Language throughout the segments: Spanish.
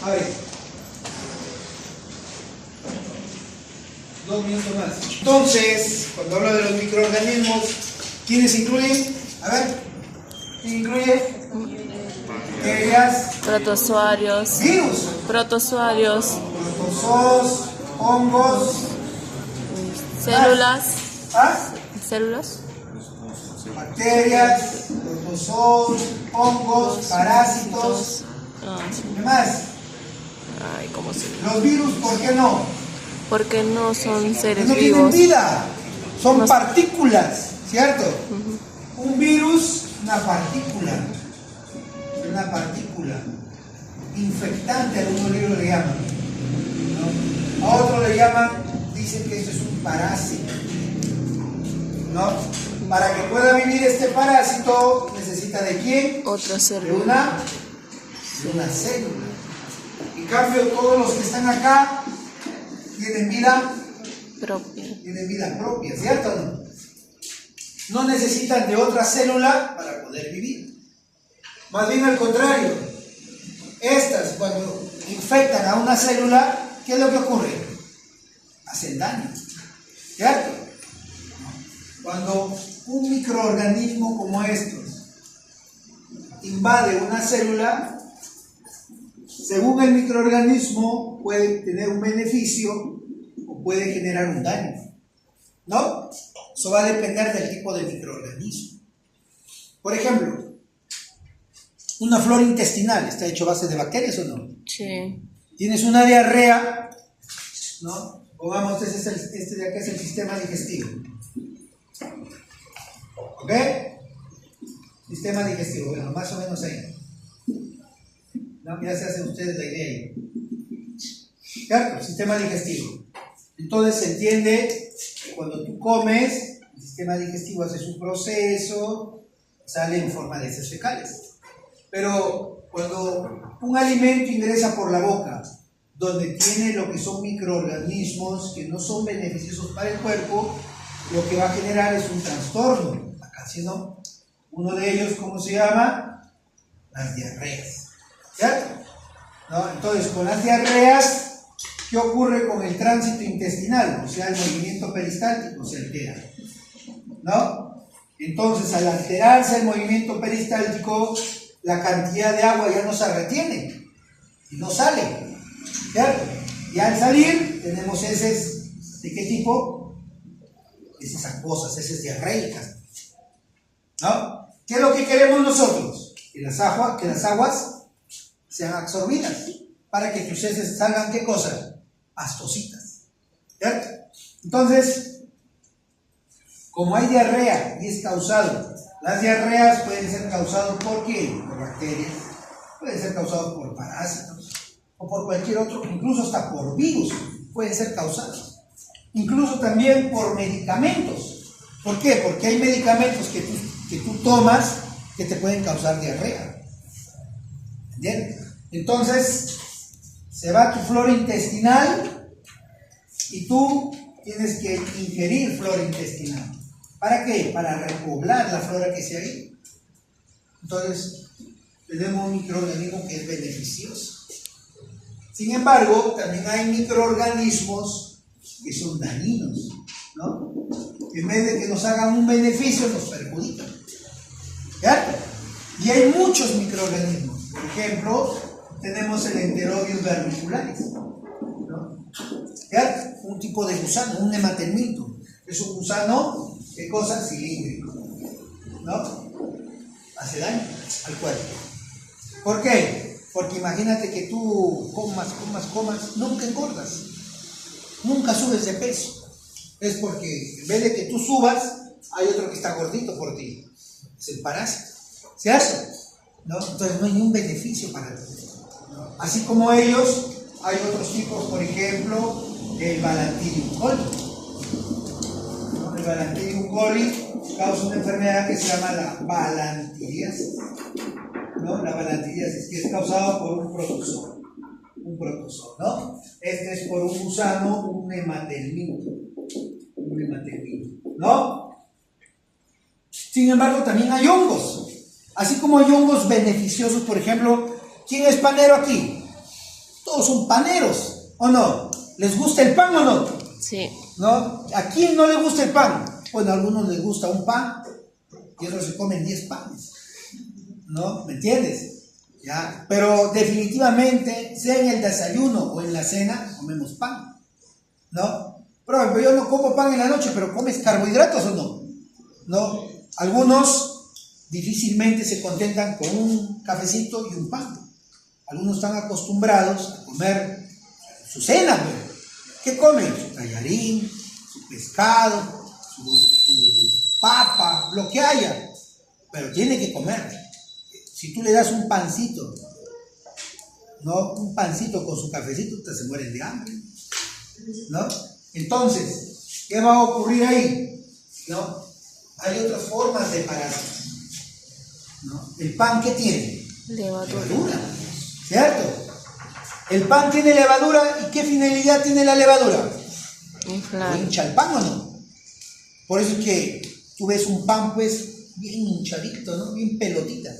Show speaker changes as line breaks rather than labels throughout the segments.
A ver. 2 minutos más. Entonces, cuando hablo de los microorganismos, ¿quiénes incluyen? A ver, ¿quién incluye? Bacterias,
Protozoarios.
virus,
Protozoarios.
protozoos, hongos,
Células.
¿ah?
Células.
Bacterias, protozoos, hongos, parásitos. ¿Qué más?
Ay, ¿cómo se llama?
Los virus, ¿por qué no?
Porque no son seres
No tienen
vivos.
vida, son
No-
partículas, ¿cierto? Un virus, una partícula infectante, algunos libros le llaman, ¿no? A otros le llaman, dicen que esto es un parásito, ¿no? Para que pueda vivir este parásito, necesita ¿de quién?
Otro ser
De
vivo.
una célula. En cambio, todos los que están acá tienen vida propia, ¿cierto o no? No necesitan de otra célula para poder vivir. Más bien al contrario, estas cuando infectan a una célula, ¿qué es lo que ocurre? Hacen daño, ¿cierto? Cuando un microorganismo como estos invade una célula, según el microorganismo puede tener un beneficio o puede generar un daño, ¿no? Eso va a depender del tipo de microorganismo. Por ejemplo, una flora intestinal, ¿está hecho a base de bacterias o no?
Sí.
Tienes una diarrea, ¿no? Pongamos, este de acá es el sistema digestivo. ¿Ok? Sistema digestivo, bueno, más o menos ahí. ¿No? Ya se hacen ustedes la idea ahí. ¿Cierto? Sistema digestivo. Entonces se entiende que cuando tú comes, el sistema digestivo hace su proceso, sale en forma de heces fecales. Pero cuando un alimento ingresa por la boca, donde tiene lo que son microorganismos que no son beneficiosos para el cuerpo, lo que va a generar es un trastorno. Acá sí no. Uno de ellos, ¿cómo se llama? Las diarreas. ¿Cierto? ¿No? Entonces, con las diarreas, ¿qué ocurre con el tránsito intestinal? O sea, el movimiento peristáltico se altera, ¿no? Entonces, al alterarse el movimiento peristáltico, la cantidad de agua ya no se retiene y no sale, ¿cierto? Y al salir, tenemos heces, ¿de qué tipo? Heces acuosas, heces diarreicas, ¿no? ¿Qué es lo que queremos nosotros? Que las aguas sean absorbidas, para que tus heces salgan, ¿qué cosa? Pastositas, ¿cierto? Entonces, como hay diarrea y es causado, las diarreas pueden ser causadas ¿por qué? Por bacterias, pueden ser causadas por parásitos, o por cualquier otro, incluso hasta por virus, pueden ser causados. Incluso también por medicamentos. ¿Por qué? Porque hay medicamentos que tú tomas que te pueden causar diarrea. ¿Entiendes? Entonces, se va tu flora intestinal y tú tienes que ingerir flora intestinal. ¿Para qué? Para repoblar la flora que se ha ido. Entonces, tenemos un microorganismo que es beneficioso. Sin embargo, también hay microorganismos que son dañinos, ¿no? En vez de que nos hagan un beneficio, nos perjudican. ¿Cierto? Y hay muchos microorganismos. Por ejemplo, tenemos el Enterobius vermicularis, ¿no? ¿Cierto? Un tipo de gusano, un nematelminto. Es un gusano, ¿qué cosa? Cilíndrico, ¿no? Hace daño al cuerpo. ¿Por qué? Porque imagínate que tú comas, nunca engordas, nunca subes de peso. Es porque en vez de que tú subas, hay otro que está gordito por ti. Es el parásito. ¿Cierto? ¿No? Entonces no hay ningún beneficio para ti, ¿no? Así como ellos, hay otros tipos, por ejemplo, el Balantidium coli. ¿No? El Balantidium coli causa una enfermedad que se llama la balantidiasis, ¿no? La balantidiasis, que es causada por un protozoo, ¿no? Este es por un gusano, un nematelminto, ¿no? Sin embargo, también hay hongos. Así como hay hongos beneficiosos, por ejemplo, ¿quién es panero aquí? Todos son paneros, ¿o no? ¿Les gusta el pan o no?
Sí.
¿No? ¿A quién no le gusta el pan? Bueno, a algunos les gusta un pan y otros se comen 10 panes, ¿no? ¿Me entiendes? ¿Ya? Pero definitivamente, sea en el desayuno o en la cena, comemos pan, ¿no? Por ejemplo, yo no como pan en la noche, pero ¿comes carbohidratos o no? ¿No? Algunos difícilmente se contentan con un cafecito y un pan. Algunos están acostumbrados a comer su cena, pues. ¿Qué comen? Su tallarín, su pescado, su papa, lo que haya, pero tiene que comer. Si tú le das un pancito, ¿no? Un pancito con su cafecito, te se mueren de hambre, ¿no? Entonces, ¿qué va a ocurrir ahí? ¿No? Hay otras formas de pararse, ¿no? El pan, ¿qué tiene? Levadura, ¿cierto? El pan tiene levadura, ¿y qué finalidad tiene la levadura?
Inflar.
¿Hincha el pan o no? Por eso es que tú ves un pan, pues, bien hinchadito, ¿no? Bien pelotita.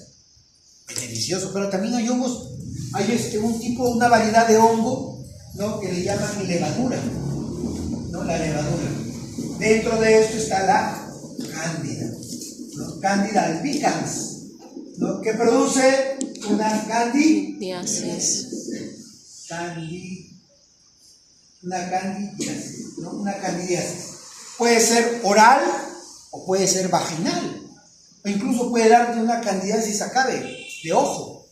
Es delicioso, pero también hay hongos, hay un tipo, una variedad de hongo, ¿no? Que le llaman levadura, ¿no? La levadura. Dentro de esto está la cándida, ¿no? Candida albicans, ¿no? Que produce una
Candidiasis.
Una candidiasis, ¿no? Una candidiasis. Puede ser oral o puede ser vaginal, o incluso puede darte una candidiasis acá de ojo.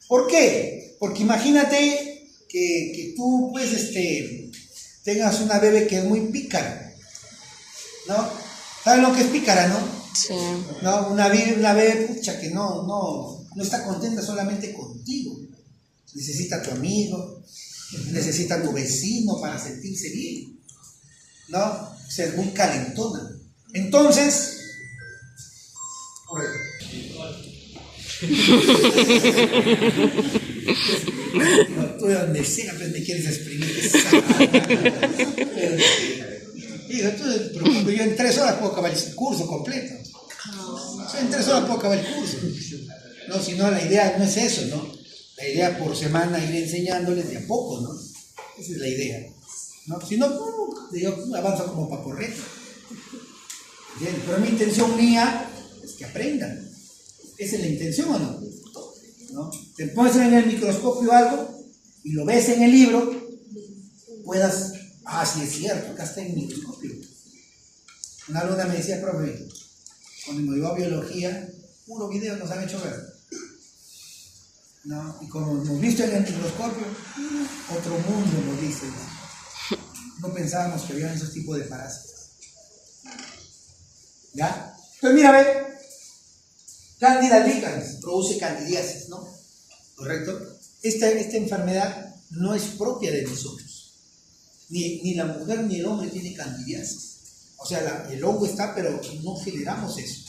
¿Por qué? Porque imagínate que tú pues tengas una bebé que es muy pícara, ¿no? ¿Saben lo que es pícara, no?
Sí.
¿No? Una bebé pucha, que no está contenta solamente contigo. Necesita a tu amigo, necesita a tu vecino para sentirse bien, ¿no? O sea, es muy calentona. Entonces, tú de donde sea, pues me quieres exprimir. Pero yo en 3 horas puedo acabar el curso completo. O sea, en 3 horas puedo acabar el curso. No, si no, la idea no es eso, ¿no? La idea por semana ir enseñándoles de a poco, ¿no? Esa es la idea, ¿no? Si no, yo avanzo como paporreta. ¿Entiendes? Pero mi intención mía es que aprendan. ¿Esa es la intención o no? ¿No? Te pones en el microscopio algo y lo ves en el libro, puedas, sí es cierto, acá está en el microscopio. Una alumna me decía, profe, cuando me dio a biología, puro video nos han hecho ver. ¿No? Y como hemos visto en el microscopio, otro mundo nos dice. No pensábamos que había esos tipos de parásitos. ¿Ya? Entonces mira, ve, Candida albicans produce candidiasis, ¿no? ¿Correcto? Esta enfermedad no es propia de nosotros. Ni la mujer ni el hombre tiene candidiasis. O sea, el hongo está, pero no generamos eso.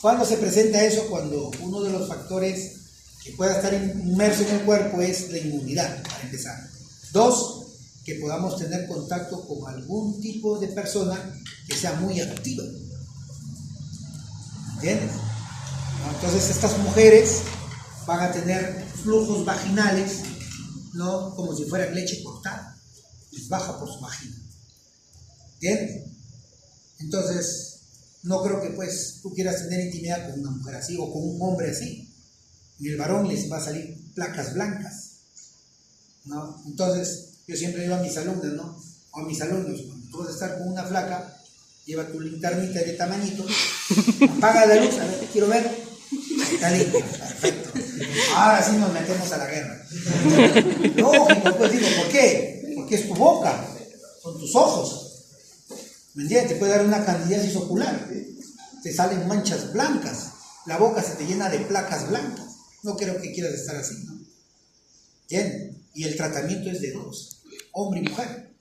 ¿Cuándo se presenta eso? Cuando uno de los factores que pueda estar inmerso en el cuerpo es la inmunidad, para empezar. 2, que podamos tener contacto con algún tipo de persona que sea muy activa. ¿Entiendes? Entonces estas mujeres van a tener flujos vaginales, ¿no? Como si fuera leche cortada, les baja por su vagina. ¿Entiendes? Entonces, no creo que pues tú quieras tener intimidad con una mujer así o con un hombre así. Y el varón les va a salir placas blancas, ¿no? Entonces, yo siempre digo a mis alumnos, ¿no? O a mis alumnos, cuando tú vas a estar con una flaca, lleva tu linternita de tamañito, apaga la luz, a ver, te quiero ver. Está limpio, perfecto. Ahora sí nos metemos a la guerra. Lógico, pues digo, ¿por qué? Porque es tu boca, son tus ojos. ¿Me entiendes? Te puede dar una candidiasis ocular, te salen manchas blancas, la boca se te llena de placas blancas. No creo que quieras estar así, ¿no? ¿Entiendes? Y el tratamiento es de 2, hombre y mujer.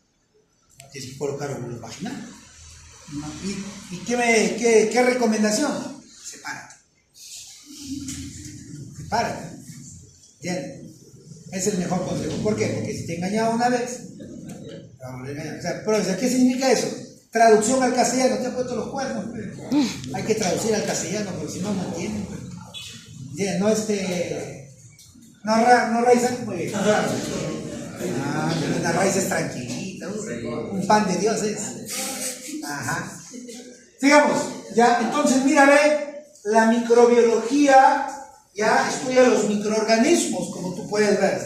Tienes que colocar óvulos vaginales. ¿No? ¿Y qué recomendación? Sepárate. Sepárate. ¿Entiendes? Es el mejor consejo. ¿Por qué? Porque si te engañaba una vez, te va a volver a engañar. O sea, pero, ¿qué significa eso? Traducción al castellano, te ha puesto los cuernos. Hay que traducir al castellano, porque si no, no entienden. ¿Entiendes? No raíz, muy bien. Pero una raíz es tranquilita, un pan de Dios es. Ajá. Sigamos, ya, entonces mira, ve, la microbiología ya estudia los microorganismos, como tú puedes ver,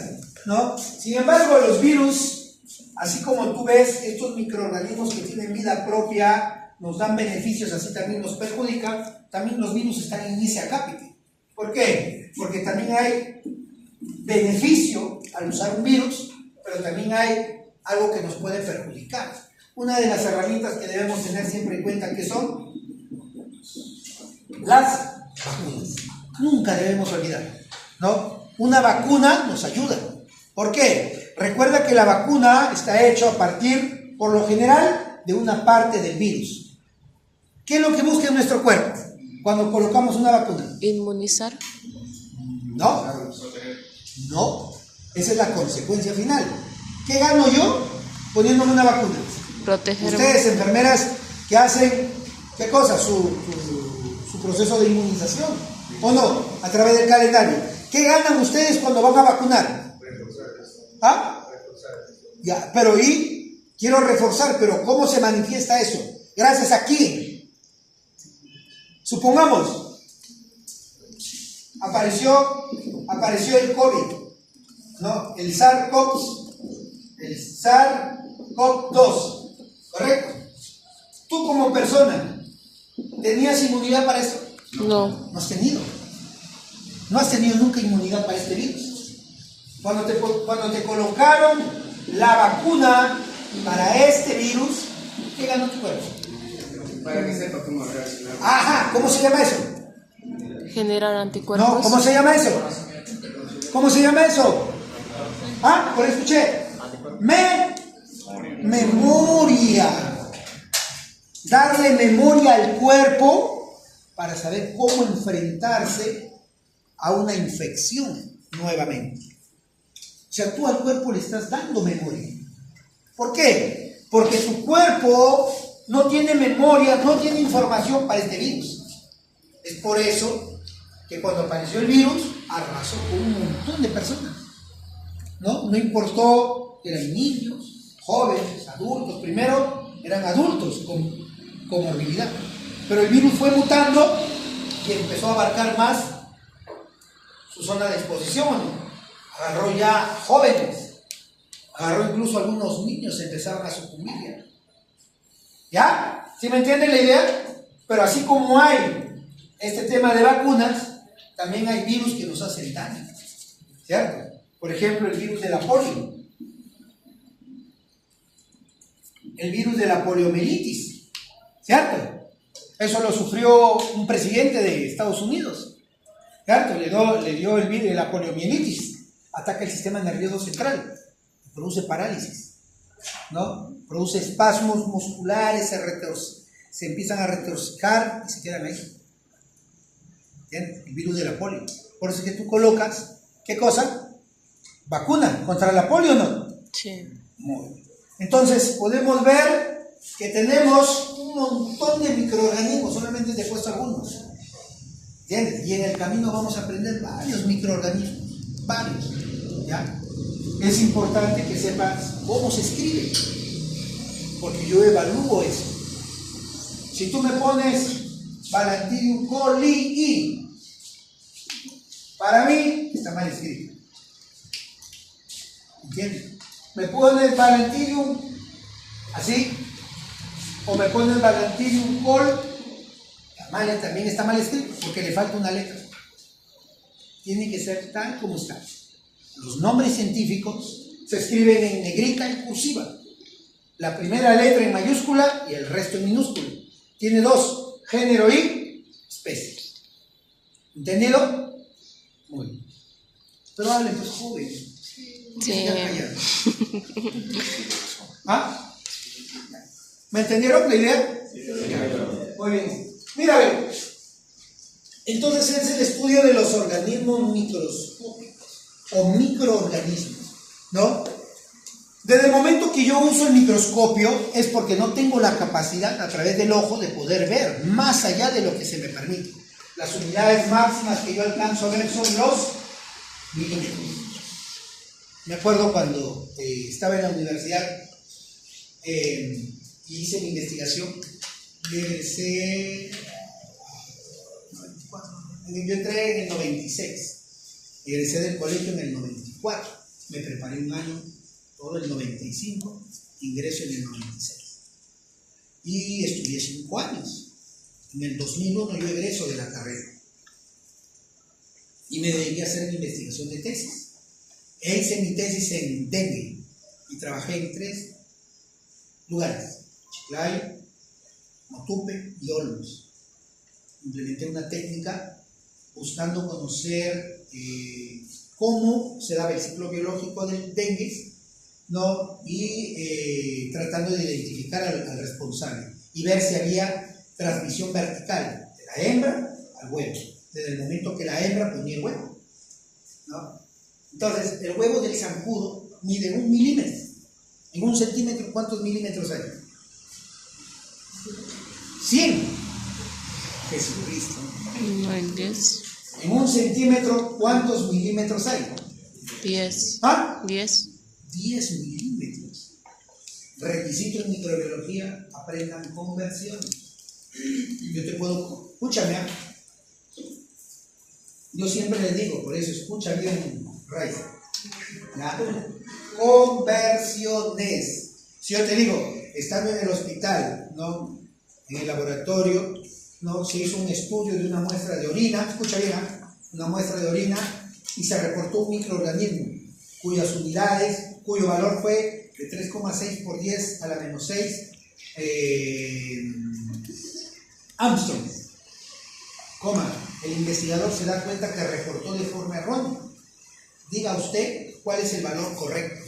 ¿no? Sin embargo, los virus, así como tú ves, estos microorganismos que tienen vida propia, nos dan beneficios, así también nos perjudican, también los virus están en inicia capite. ¿Por qué? Porque también hay beneficio al usar un virus, pero también hay algo que nos puede perjudicar. Una de las herramientas que debemos tener siempre en cuenta que son las vacunas. Nunca debemos olvidar, ¿no? Una vacuna nos ayuda. ¿Por qué? Recuerda que la vacuna está hecha a partir, por lo general, de una parte del virus. ¿Qué es lo que busca en nuestro cuerpo cuando colocamos una vacuna?
Inmunizar.
No, no. Esa es la consecuencia final. ¿Qué gano yo poniéndome una vacuna?
Proteger.
Ustedes, enfermeras, que hacen, ¿qué cosa? Su proceso de inmunización, ¿o no? A través del calendario. ¿Qué ganan ustedes cuando van a vacunar? ¿Ah? Ya, pero quiero reforzar, pero ¿cómo se manifiesta eso? ¿Gracias a quién? Supongamos, apareció el COVID, ¿no? El SARS-CoV-2, ¿correcto? Tú como persona, ¿tenías inmunidad para esto?
No.
No has tenido. No has tenido nunca inmunidad para este virus. Cuando te colocaron la vacuna para este virus, ¿qué ganó tu cuerpo?
Para que sepa cómo reaccionar.
Ajá, ¿cómo se llama eso?
Generar anticuerpos.
No, ¿cómo se llama eso? ¿Cómo se llama eso? Ah, por escuché. Memoria. Darle memoria al cuerpo para saber cómo enfrentarse a una infección nuevamente. O sea, tú al cuerpo le estás dando memoria. ¿Por qué? Porque tu cuerpo no tiene memoria, no tiene información para este virus. Es por eso que cuando apareció el virus, arrasó con un montón de personas. No importó que eran niños, jóvenes, adultos. Primero eran adultos con comorbilidad. Pero el virus fue mutando y empezó a abarcar más su zona de exposición. Agarró ya jóvenes, agarró incluso algunos niños, empezaron a sucumbir ya. ¿Ya? ¿Sí me entienden la idea? Pero así como hay este tema de vacunas, también hay virus que nos hacen daño, ¿cierto? Por ejemplo, el virus de la polio, el virus de la poliomielitis, ¿cierto? Eso lo sufrió un presidente de Estados Unidos, ¿cierto? Le dio el virus de la poliomielitis, ataca el sistema nervioso central, produce parálisis, ¿no? Produce espasmos musculares, se empiezan a retorcer y se quedan ahí. ¿Entiendes? El virus de la polio. Por eso es que tú colocas, ¿qué cosa? Vacuna contra la polio, ¿no?
Sí.
Muy bien. Entonces podemos ver que tenemos un montón de microorganismos, solamente te he puesto algunos. ¿Entiendes? Y en el camino vamos a aprender varios microorganismos, varios, ¿ya? Es importante que sepas cómo se escribe, porque yo evalúo eso. Si tú me pones Balantidium colii, para mí está mal escrito. ¿Entiendes? Me pones Balantidium así, o me pones Balantidium col, también está mal escrito, porque le falta una letra. Tiene que ser tal como está. Los nombres científicos se escriben en negrita y cursiva. La primera letra en mayúscula y el resto en minúscula. Tiene dos, género y especie. ¿Entendido? Muy bien. Pero hablen, pues, joven.
Sí.
¿Ah? ¿Me entendieron la idea? Muy bien. Mira, a ver. Entonces es el estudio de los organismos microscópicos o microorganismos, ¿no? Desde el momento que yo uso el microscopio es porque no tengo la capacidad a través del ojo de poder ver más allá de lo que se me permite. Las unidades máximas que yo alcanzo a ver son los milímetros. Me acuerdo cuando estaba en la universidad y hice mi investigación, y egresé, yo entré en el 96, egresé del colegio en el 94, me preparé un año, todo el 95, ingreso en el 96. Y estudié 5 años. En el 2001 yo egreso de la carrera. Y me dediqué a hacer mi investigación de tesis. E hice mi tesis en dengue. Y trabajé en 3 lugares: Chiclayo, Motupe y Olmos. Implementé una técnica buscando conocer cómo se daba el ciclo biológico del dengue, ¿no? Y tratando de identificar al responsable y ver si había transmisión vertical de la hembra al huevo, desde el momento que la hembra ponía el huevo, ¿no? Entonces, el huevo del zancudo mide 1 milímetro. En 1 centímetro, ¿cuántos milímetros hay? 100. Jesucristo.
No, en 10.
En 1 centímetro, ¿cuántos milímetros hay?
10.
¿Ah?
10.
10 milímetros. Requisito en microbiología: aprendan conversiones. Yo te puedo, escúchame, yo siempre les digo, por eso escucha bien, Raiza, conversiones. Si yo te digo, estando en el hospital, ¿no?, en el laboratorio, ¿no?, se hizo un estudio de una muestra de orina, escucha bien, una muestra de orina, y se reportó un microorganismo cuyas unidades, cuyo valor fue de 3,6 por 10 a la menos 6 Armstrong, el investigador se da cuenta que reportó de forma errónea. Diga usted cuál es el valor correcto.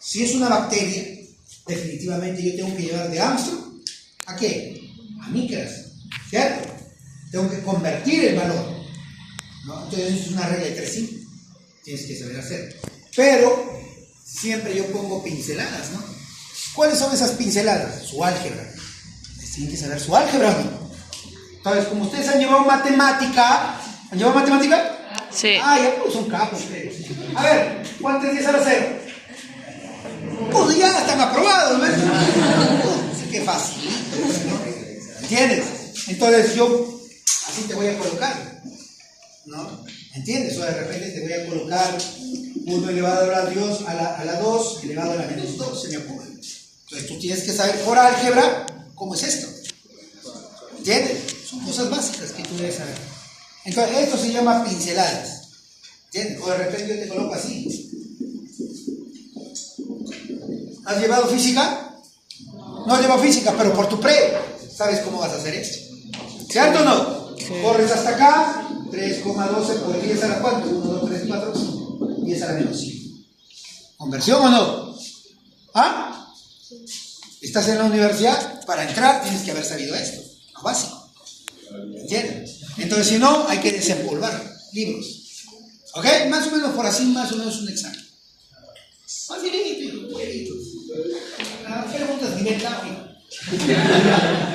Si es una bacteria, definitivamente yo tengo que llevar de Armstrong ¿a qué? A micras, ¿cierto? Tengo que convertir el valor, ¿no? Entonces es una regla de 3,5, tienes que saber hacer. Pero siempre yo pongo pinceladas, ¿no? ¿Cuáles son esas pinceladas? Su álgebra. Tienen que saber su álgebra, ¿no? Entonces, como ustedes han llevado matemática, ¿han llevado matemática?
Sí.
Ah, ya pues son capos ustedes. A ver, ¿cuánto es 10 a la 0? Pues ya están aprobados, ¿ves? Así que fácil, ¿no? ¿Entiendes? Entonces yo así te voy a colocar, ¿no? ¿Entiendes? O de repente te voy a colocar 1 elevado a Dios a la 2 elevado a la menos 2, se me ocurre. Entonces tú tienes que saber por álgebra cómo es esto. ¿Entiendes? Son cosas básicas que tú debes saber. Entonces esto se llama pinceladas. ¿Entiendes? O de repente yo te coloco así. ¿Has llevado física? No has llevado física, pero por tu pre sabes cómo vas a hacer esto. ¿Cierto o no? Sí. Corres hasta acá, 3,12 por 10 a la cuánto, 1, 2, 3, 4, 5, 10 a la menos 5. ¿Conversión o no? ¿Ah? Estás en la universidad, para entrar tienes que haber sabido esto, lo básico. ¿Entiendes? Entonces, si no, hay que desempolvar libros. ¿Ok? Más o menos por así, más o menos un examen. Facilito, preguntas nivel gráfico.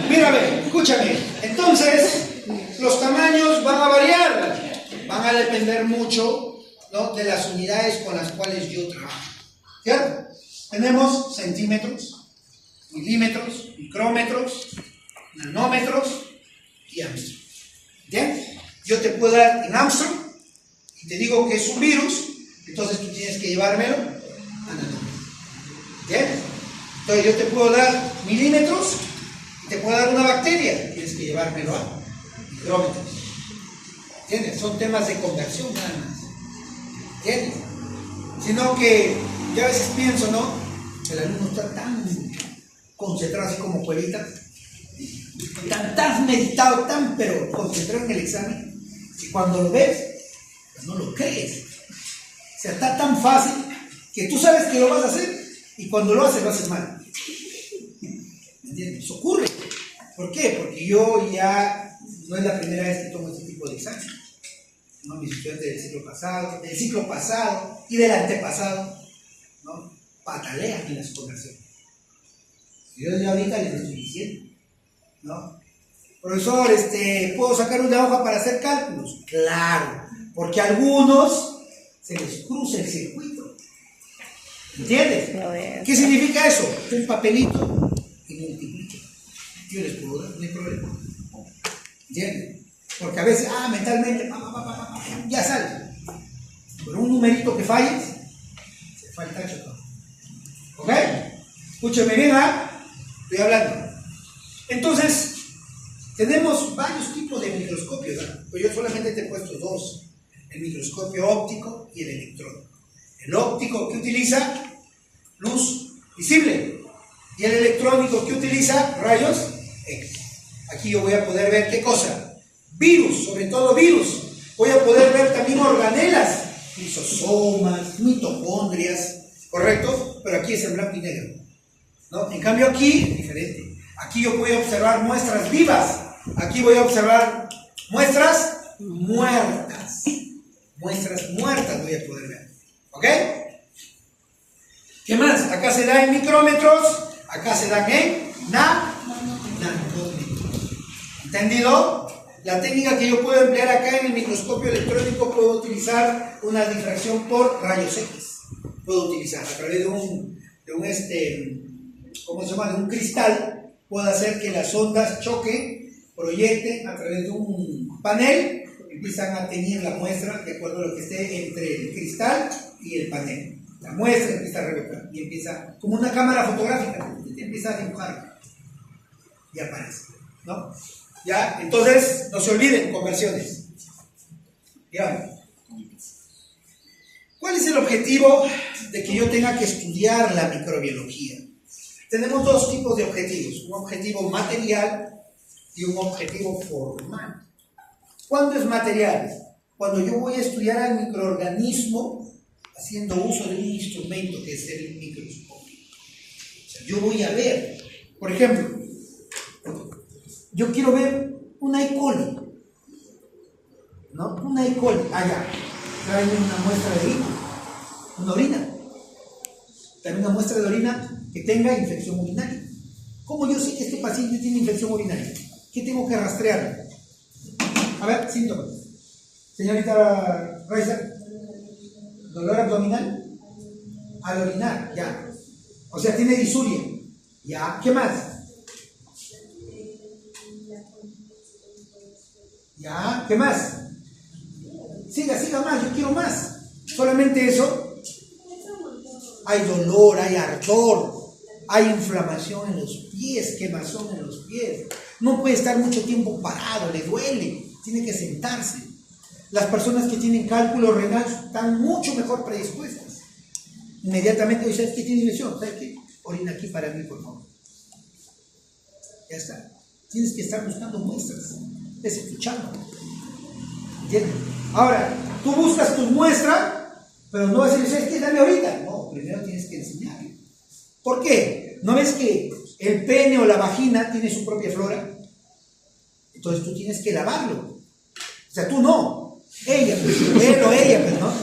Mira, ve, escúchame. Entonces, los tamaños van a variar, van a depender mucho, ¿no?, de las unidades con las cuales yo trabajo. ¿Cierto? Tenemos centímetros, milímetros, micrómetros, nanómetros y Armstrong. ¿Bien? Yo te puedo dar en Armstrong y te digo que es un virus, entonces tú tienes que llevármelo a nanómetros. ¿Bien? Entonces yo te puedo dar milímetros y te puedo dar una bacteria, tienes que llevármelo a micrómetros. ¿Entiendes? Son temas de conversión nada más. ¿Entiendes? Sino que yo a veces pienso, ¿no?, que el alumno está tan concentrado así como cuevita, tan meditado, pero concentrado en el examen, que cuando lo ves, pues no lo crees. O sea, está tan fácil que tú sabes que lo vas a hacer y cuando lo haces mal. ¿Me entiendes? Eso ocurre. ¿Por qué? Porque yo ya no es la primera vez que tomo este tipo de examen. ¿No? Mis estudiantes del ciclo pasado y del antepasado, ¿no?, patalean en las conversiones. Yo ya ahorita les estoy diciendo, ¿no? Profesor, ¿puedo sacar una hoja para hacer cálculos? Claro, porque algunos se les cruza el circuito. ¿Entiendes?
A ver.
¿Qué significa eso? Un papelito y multiplica. Yo les puedo dar, no hay problema. ¿Entiendes? Porque a veces, mentalmente, ya sale. Pero un numerito que falle, se fue el tacho todo. ¿Ok? Escúcheme bien, estoy hablando. Entonces, tenemos varios tipos de microscopios, pues yo solamente te he puesto dos: el microscopio óptico y el electrónico. El óptico, que utiliza luz visible, y el electrónico, que utiliza rayos X. Aquí yo voy a poder ver ¿qué cosa? Virus, sobre todo virus. Voy a poder ver también organelas, lisosomas, mitocondrias, ¿correcto? Pero aquí es en blanco y negro, ¿no? En cambio aquí es diferente. Aquí yo voy a observar muestras vivas. Aquí voy a observar muestras muertas. Muestras muertas voy a poder ver. ¿Ok? ¿Qué más? Acá se da en micrómetros, acá se dan en nanómetros. ¿Entendido? La técnica que yo puedo emplear acá en el microscopio electrónico, puedo utilizar una difracción por rayos X. Puedo utilizar a través de un ¿cómo se llama? De un cristal. Puedo hacer que las ondas choquen, proyecten a través de un panel, empiezan a teñir la muestra de acuerdo a lo que esté entre el cristal y el panel. La muestra empieza a revelar y empieza, como una cámara fotográfica, empieza a dibujar y aparece, ¿no? Ya, entonces, no se olviden, conversiones. Ya. ¿Cuál es el objetivo de que yo tenga que estudiar la microbiología? Tenemos dos tipos de objetivos: un objetivo material y un objetivo formal. ¿Cuándo es material? Cuando yo voy a estudiar al microorganismo haciendo uso de un instrumento que es el microscopio. O sea, yo voy a ver, por ejemplo, yo quiero ver una E. coli, ¿no? Una E. coli, allá, traen una muestra de orina, una orina, también una muestra de orina que tenga infección urinaria. ¿Cómo yo sé que este paciente tiene infección urinaria? ¿Qué tengo que rastrear? A ver, síntomas. Señorita Raiza, ¿dolor abdominal? Al orinar, ya. O sea, tiene disuria, ya. ¿Qué más? Ya, ¿qué más? Siga más, yo quiero más. Solamente eso. Hay dolor, hay ardor, hay inflamación en los pies, quemazón en los pies. No puede estar mucho tiempo parado, le duele, tiene que sentarse. Las personas que tienen cálculo renal están mucho mejor predispuestas. Inmediatamente dice, ¿sabes qué tiene infección? ¿Sabes qué? Orina aquí para mí, por favor. Ya está. Tienes que estar buscando muestras. Es escuchando. ¿Entiendes? Ahora, tú buscas tu muestra, pero no vas a decir, ¿sabes qué? Dame ahorita. No, primero tienes que enseñarle. ¿Por qué? ¿No ves que el pene o la vagina tiene su propia flora? Entonces tú tienes que lavarlo. O sea, tú no. Ella, pues, él o ella, pues, ¿no?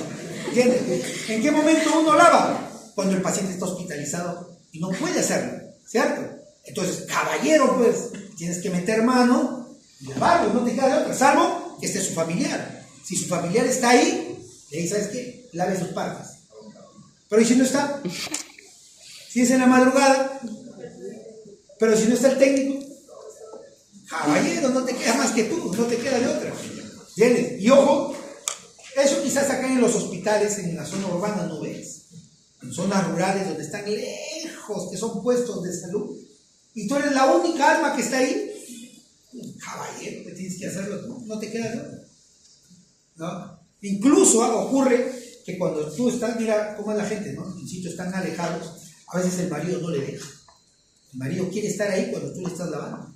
¿Entiendes? ¿En qué momento uno lava? Cuando el paciente está hospitalizado y no puede hacerlo, ¿cierto? Entonces, caballero, pues, tienes que meter mano y lavarlo, no te queda de otra, salvo que esté su familiar. Si su familiar está ahí, le dices, ¿sabes qué? Lave sus partes. Pero ¿y si no está? Si es en la madrugada, pero si no está el técnico, caballero, no te queda más que tú, no te queda de otra. ¿Entiendes? Y ojo, eso quizás acá en los hospitales, en la zona urbana no ves. En zonas rurales donde están lejos, que son puestos de salud, y tú eres la única alma que está ahí, caballero, que tienes que hacerlo, no te queda de otra. ¿No? Incluso ocurre que cuando tú estás, mira cómo es la gente, ¿no? En sitios tan alejados, a veces el marido no le deja. El marido quiere estar ahí cuando tú le estás lavando.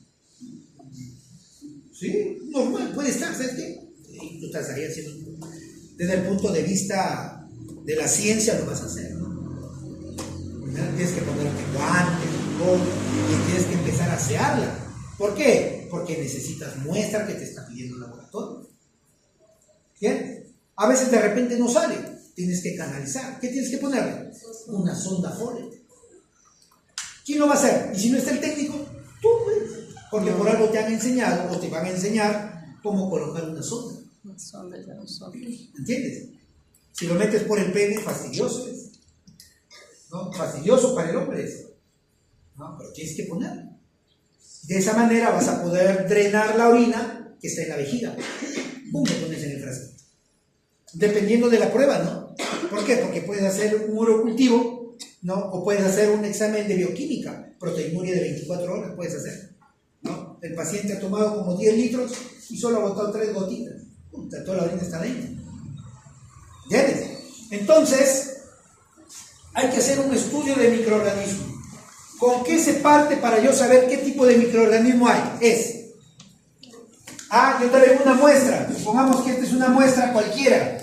Sí, normal, puede estar, ¿sabes qué? Y tú estás ahí haciendo. Desde el punto de vista de la ciencia lo vas a hacer, ¿no? Primero tienes que ponerte guantes, y tienes que empezar a asearla. ¿Por qué? Porque necesitas muestra que te está pidiendo el laboratorio. ¿Bien? A veces de repente no sale, tienes que canalizar. ¿Qué tienes que ponerle? Una sonda Foley. ¿Quién lo va a hacer? Y si no está el técnico, tú, pues. Porque por algo te han enseñado o te van a enseñar cómo colocar una sonda.
Sonda.
¿Entiendes? Si lo metes por el pene, fastidioso es, ¿no? Fastidioso para el hombre es, ¿no? Pero tienes que poner. De esa manera vas a poder drenar la orina que está en la vejiga. ¡Pum! Lo pones en el frasco. Dependiendo de la prueba, ¿no? ¿Por qué? Porque puedes hacer un urocultivo, ¿no? O puedes hacer un examen de bioquímica, proteinuria de 24 horas, puedes hacer, ¿no? El paciente ha tomado como 10 litros y solo ha botado 3 gotitas. Puta, toda la orina está dentro. ¿Entiendes? Entonces, hay que hacer un estudio de microorganismos. ¿Con qué se parte para yo saber qué tipo de microorganismo hay? Yo traigo una muestra. Supongamos que esta es una muestra cualquiera.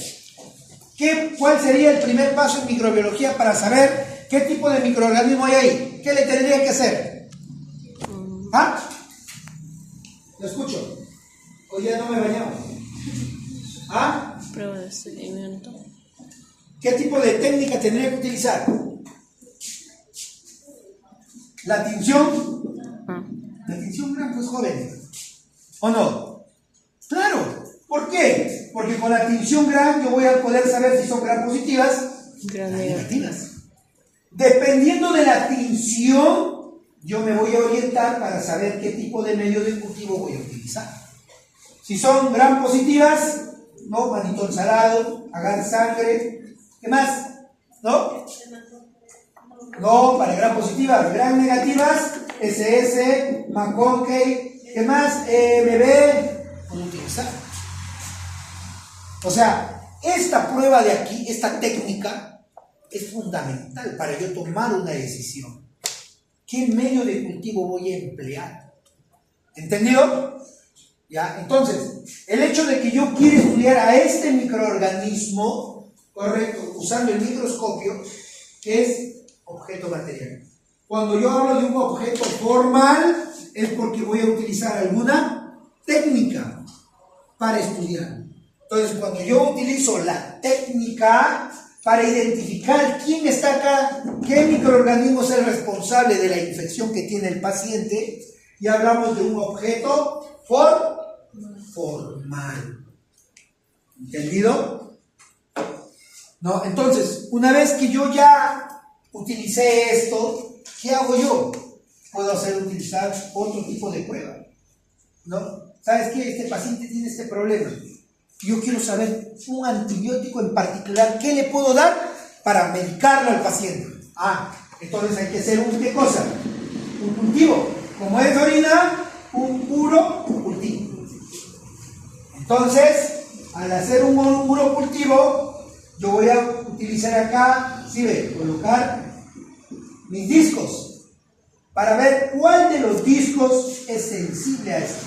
¿Cuál sería el primer paso en microbiología para saber qué tipo de microorganismo hay ahí? ¿Qué le tendría que hacer? Lo escucho. Hoy ya no me bañamos.
Prueba de seguimiento.
¿Qué tipo de técnica tendría que utilizar? La tinción. La tinción gran, pues jóvenes. ¿O no? Claro. ¿Por qué? Porque con la tinción gran yo voy a poder saber si son gran positivas o negativas. Dependiendo de la tinción, yo me voy a orientar para saber qué tipo de medio de cultivo voy a utilizar. Si son gran positivas, ¿no? Manitol salado, agar sangre, ¿qué más? ¿No? No, para gran positivas. Gran negativas, SS, McConkey, ¿qué más? MB, ¿cómo utilizar? O sea, esta prueba de aquí, esta técnica, es fundamental para yo tomar una decisión. ¿Qué medio de cultivo voy a emplear? ¿Entendido? ¿Ya? Entonces, el hecho de que yo quiera estudiar a este microorganismo, correcto, usando el microscopio, es objeto material. Cuando yo hablo de un objeto formal, es porque voy a utilizar alguna técnica para estudiar. Entonces, cuando yo utilizo la técnica para identificar quién está acá, qué microorganismo es el responsable de la infección que tiene el paciente, ya hablamos de un objeto formal. ¿Entendido? No, entonces, una vez que yo ya utilicé esto, ¿qué hago yo? Puedo utilizar otro tipo de prueba, ¿no? ¿Sabes qué? Este paciente tiene este problema. Yo quiero saber un antibiótico en particular, ¿qué le puedo dar para medicarlo al paciente? Entonces hay que hacer ¿qué cosa? Un cultivo. Como es orina, un puro cultivo. Entonces, al hacer un puro cultivo, yo voy a utilizar acá, ¿sí ve? Colocar mis discos para ver cuál de los discos es sensible a esto.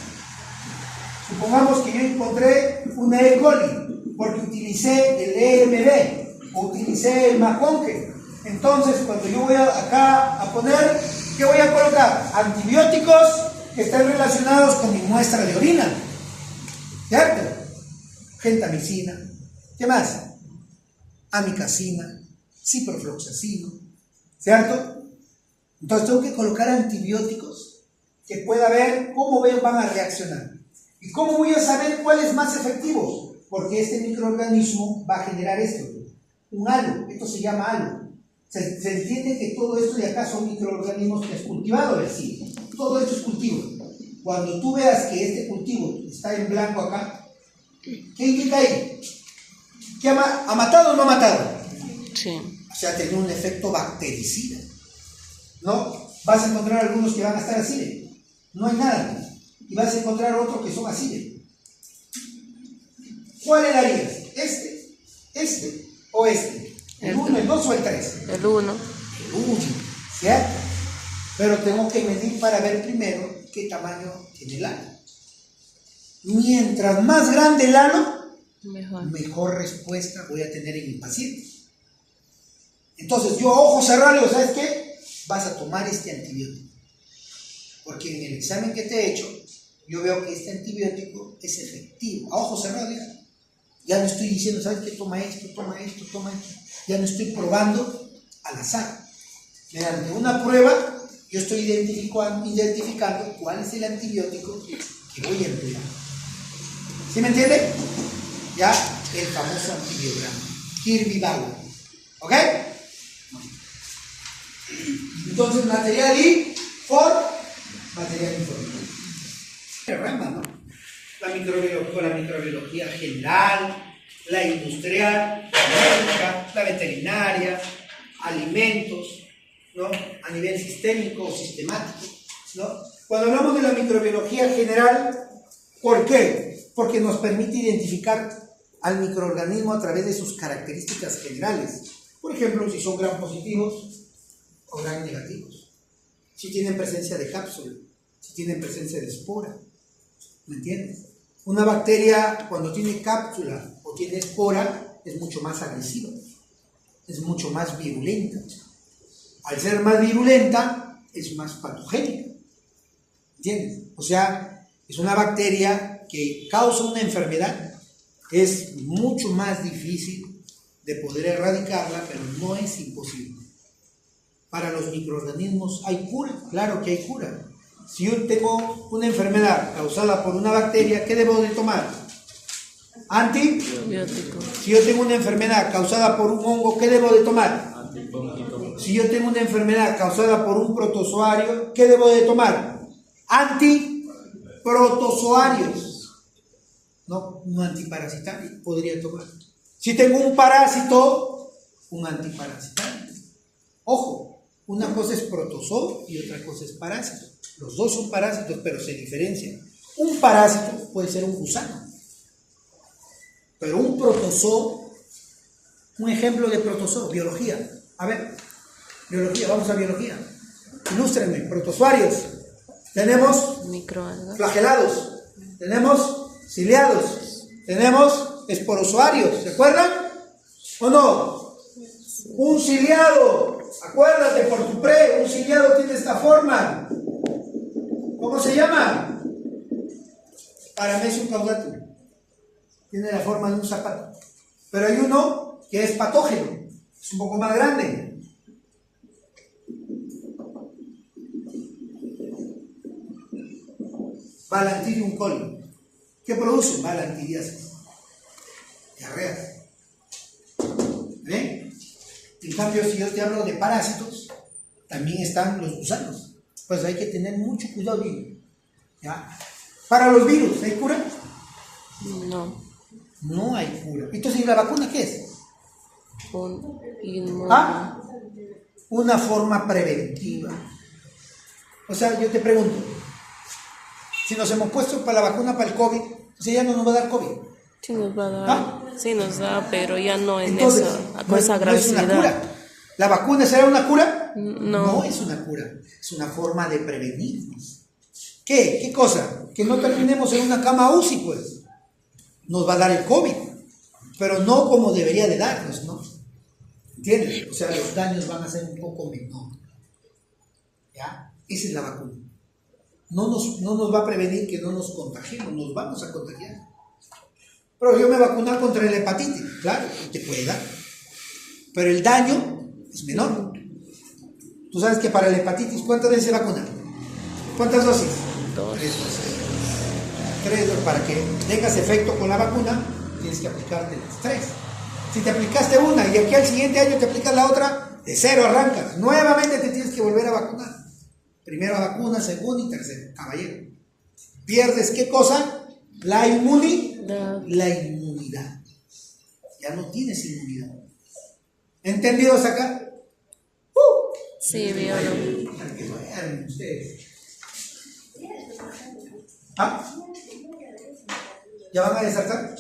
Supongamos que yo encontré una E. coli porque utilicé el EMB o utilicé el McConkey. Entonces, cuando yo voy acá a poner, ¿qué voy a colocar? Antibióticos que estén relacionados con mi muestra de orina. ¿Cierto? Gentamicina. ¿Qué más? Amicacina, ciprofloxacino. ¿Cierto? Entonces tengo que colocar antibióticos que pueda ver cómo van a reaccionar. ¿Y cómo voy a saber cuál es más efectivo? Porque este microorganismo va a generar esto, un halo. Esto se llama halo. Se entiende que todo esto de acá son microorganismos que es cultivado, sí. Todo esto es cultivo. Cuando tú veas que este cultivo está en blanco acá, ¿qué indica ahí? ¿Que ha matado o no ha matado?
Sí.
O sea, tiene un efecto bactericida. ¿No? Vas a encontrar algunos que van a estar así, no hay nada. Y vas a encontrar otros que son así. ¿Cuál le darías? ¿Este o este? ¿El 1, el 2 o el 3?
El 1.
El 1, ¿cierto? Pero tengo que medir para ver primero qué tamaño tiene el halo. Mientras más grande el halo, mejor respuesta voy a tener en mi paciente. Entonces, yo a ojo cerrado, ¿sabes qué? Vas a tomar este antibiótico. Porque en el examen que te he hecho, yo veo que este antibiótico es efectivo. A ojo cerrado, ya no estoy diciendo, ¿sabes qué? Toma esto. Ya no estoy probando al azar. Mediante una prueba, yo estoy identificando cuál es el antibiótico que voy a emplear. ¿Sí me entiende? Ya, el famoso antibiograma. Kirby Bauer. ¿Ok? Entonces, material y por material informático. Rama, ¿no? La microbiología general, la industrial, la médica, la veterinaria, alimentos, ¿no? A nivel sistémico o sistemático, ¿no? Cuando hablamos de la microbiología general, ¿por qué? Porque nos permite identificar al microorganismo a través de sus características generales. Por ejemplo, si son gram positivos o gram negativos, si tienen presencia de cápsula, si tienen presencia de espora. ¿Me entiendes? Una bacteria, cuando tiene cápsula o tiene espora, es mucho más agresiva, es mucho más virulenta. Al ser más virulenta, es más patogénica. ¿Entiendes? O sea, es una bacteria que causa una enfermedad, es mucho más difícil de poder erradicarla, pero no es imposible. Para los microorganismos hay cura, claro que hay cura. Si yo tengo una enfermedad causada por una bacteria, ¿qué debo de tomar?
Antibiótico.
Si yo tengo una enfermedad causada por un hongo, ¿qué debo de tomar? Si yo tengo una enfermedad causada por un protozoario, ¿qué debo de tomar? Antiprotozoarios. No antiparasitario, podría tomar. Si tengo un parásito, un antiparasitario. Ojo, una cosa es protozoo y otra cosa es parásito. Los dos son parásitos, pero se diferencian. Un parásito puede ser un gusano, pero un protozoo, un ejemplo de protozoo, biología. A ver, biología, vamos a biología. Ilústrenme, protozoarios. Tenemos
Microalgas.
flagelados, tenemos ciliados, tenemos esporozoarios, ¿se acuerdan? ¿O no? Un ciliado, acuérdate por tu un ciliado tiene esta forma. ¿Cómo se llama? Paramecium caudatum. Tiene la forma de un zapato. Pero hay uno que es patógeno, es un poco más grande. Balantidium coli. ¿Qué produce? Balantidiasis. Diarrea. ¿Ven? En cambio, si yo te hablo de parásitos, también están los gusanos. Pues hay que tener mucho cuidado, bien. ¿Ya? Para los virus, ¿hay cura?
No.
No hay cura. Entonces, ¿y la vacuna qué es? Una forma preventiva. O sea, yo te pregunto, si nos hemos puesto para la vacuna para el COVID, o sea, ya no nos va a dar COVID.
Sí nos va a dar, sí nos da, pero ya no en
Entonces,
con esa gravedad.
No es una cura. ¿La vacuna será una cura?
No.
No es una cura, es una forma de prevenirnos. ¿Qué? ¿Qué cosa? Que no terminemos en una cama UCI, pues. Nos va a dar el COVID, pero no como debería de darnos, ¿no? ¿Entiendes? O sea, los daños van a ser un poco menor. ¿Ya? Esa es la vacuna. No nos va a prevenir que no nos contagiemos, nos vamos a contagiar. Pero yo me vacuné contra el hepatitis, claro, te puede dar. Pero el daño es menor. Tú sabes que para la hepatitis, ¿cuántas veces se vacuna? ¿Cuántas dosis?
2.
3 dosis. 3 dosis. Para que tengas efecto con la vacuna, tienes que aplicarte las 3. Si te aplicaste una y aquí al siguiente año te aplicas la otra, de 0 arrancas. Nuevamente te tienes que volver a vacunar. Primera vacuna, segunda y tercera. Caballero. ¿Pierdes qué cosa? La inmunidad. Ya no tienes inmunidad. ¿Entendidos acá?
Sí, vieron.
¿Ah? ¿Ya van a desertar?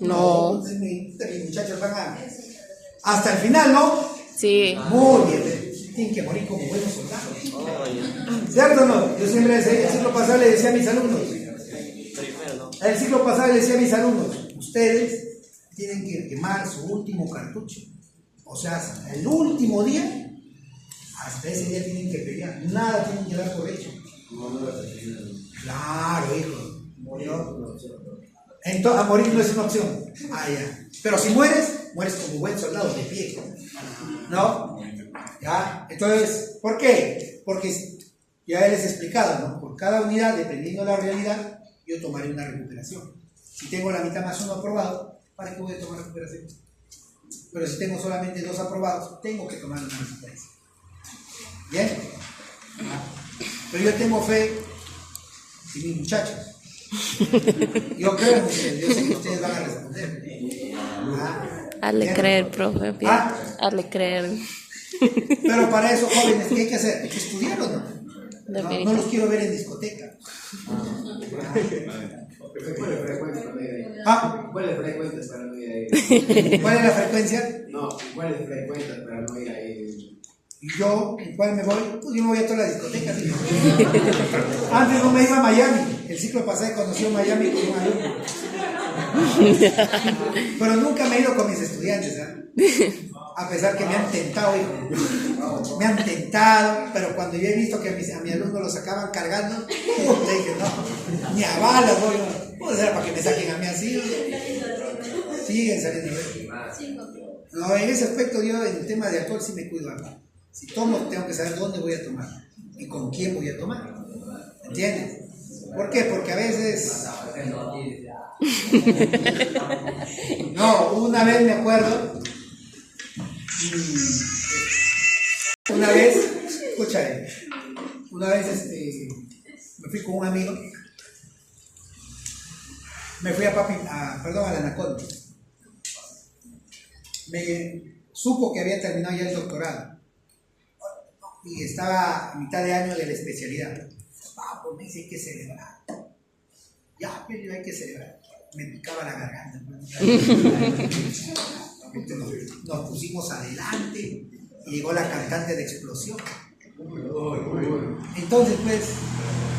No.
Mis muchachos van a... Hasta el final, ¿no?
Sí.
Muy bien. Tienen que morir como buenos soldados. ¿Cierto o no? Yo siempre el ciclo pasado le decía a mis alumnos. El ciclo pasado le decía a mis alumnos, ustedes tienen que quemar su último cartucho. O sea, hasta el último día, hasta ese día tienen que pelear. Nada tienen que dar por hecho. Claro, hijo. Murió. Entonces, a morir no es una opción. Ah, ya. Pero si mueres, mueres como buen soldado de pie. ¿No? ¿Ya? Entonces, ¿por qué? Porque ya les he explicado, ¿no? Por cada unidad, dependiendo de la realidad, yo tomaré una recuperación. Si tengo la mitad más uno aprobado, ¿para qué voy a tomar recuperación? Pero si tengo solamente 2 aprobados, tengo que tomar una resistencia. ¿Bien? Pero yo tengo fe en mis muchachos. Yo creo en ustedes, yo sé que ustedes van a responder.
Hazle creer, profe. Bien. Hazle creer.
Pero para eso, jóvenes, ¿qué hay que hacer? Hay que estudiar o no. No los quiero ver en discoteca.
¿Cuáles frecuentas para no ir ahí?
¿Cuál es la frecuencia?
No, ¿cuáles frecuentas para no ir ahí?
¿Y yo? ¿En cuál me voy? Pues yo me voy a todas las discotecas. ¿Sí? Antes no me iba a Miami. El ciclo pasado conocí a Miami con un alumno. Pero nunca me he ido con mis estudiantes, ¿eh? A pesar que me han tentado, hijo. Me han tentado, pero cuando yo he visto que a mi alumno lo sacaban cargando, le dije, no, ni a balas voy. ¿Puedo ser para que me saquen a mí así? Siguen saliendo. No, en ese aspecto yo en el tema de alcohol sí me cuido. Si tomo, tengo que saber dónde voy a tomar y con quién voy a tomar. ¿Entiendes? ¿Por qué? Porque a veces... No, una vez me acuerdo... Una vez, escúchame, una vez me fui con un amigo, me fui a la Anaconda. Me supo que había terminado ya el doctorado y estaba a mitad de año de la especialidad. Pues me dice, hay que celebrar. Ya, pero hay que celebrar. Me picaba la garganta. Nos pusimos adelante y llegó la cantante de Explosión. Entonces, pues,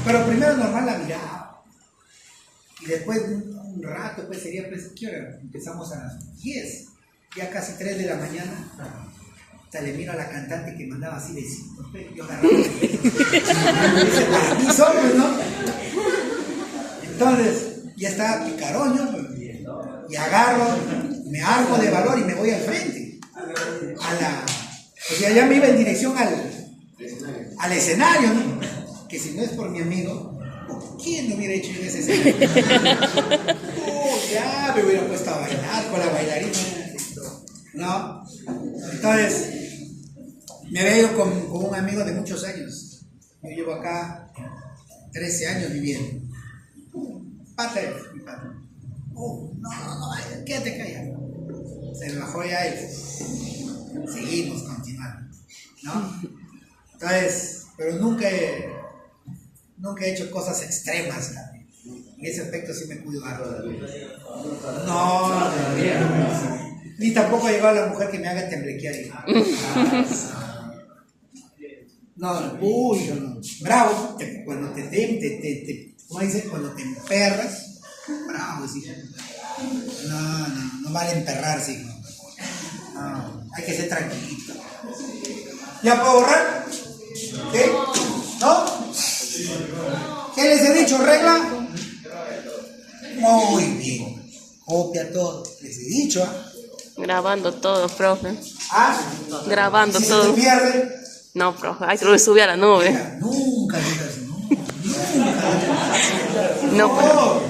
pero primero normal la miraba. Y después un rato, pues sería, pues, ¿qué hora? Empezamos a las 10, ya casi 3 de la mañana. Hasta le miro a la cantante que mandaba así besitos. Yo agarraba el beso. Para mí somos, ¿no? Entonces, ya estaba picaroño y agarro, me armo de valor y me voy al frente. O sea, ya me iba en dirección al escenario, ¿no? Que si no es por mi amigo, ¿quién no hubiera hecho yo ese escenario? Ya me hubiera puesto a bailar con la bailarina, ¿no? Entonces, me había ido con un amigo de muchos años. Yo llevo acá 13 años viviendo. Pata, mi padre. No, quédate callado. Se me bajó ya y seguimos continuando, ¿no? Entonces, pero nunca he hecho cosas extremas, ¿no? En ese aspecto sí me cuido harto. No, ni tampoco ha llegado la mujer que me haga temblequear. No, bravo, cuando ¿cómo dice? Cuando te emperras, bravo, sí. No vale emperrarse, hijo. No, hay que ser tranquilito. ¿Ya puedo borrar? ¿Qué? ¿No? ¿Qué les he dicho? ¿Regla? Muy bien. Copia todo. Les he dicho, ¿ah?
Grabando todo, profe. Grabando
¿Y si
todo.
se pierde?
No, profe. Ay, se lo subí a la nube.
Mira, nunca digas
No,
no.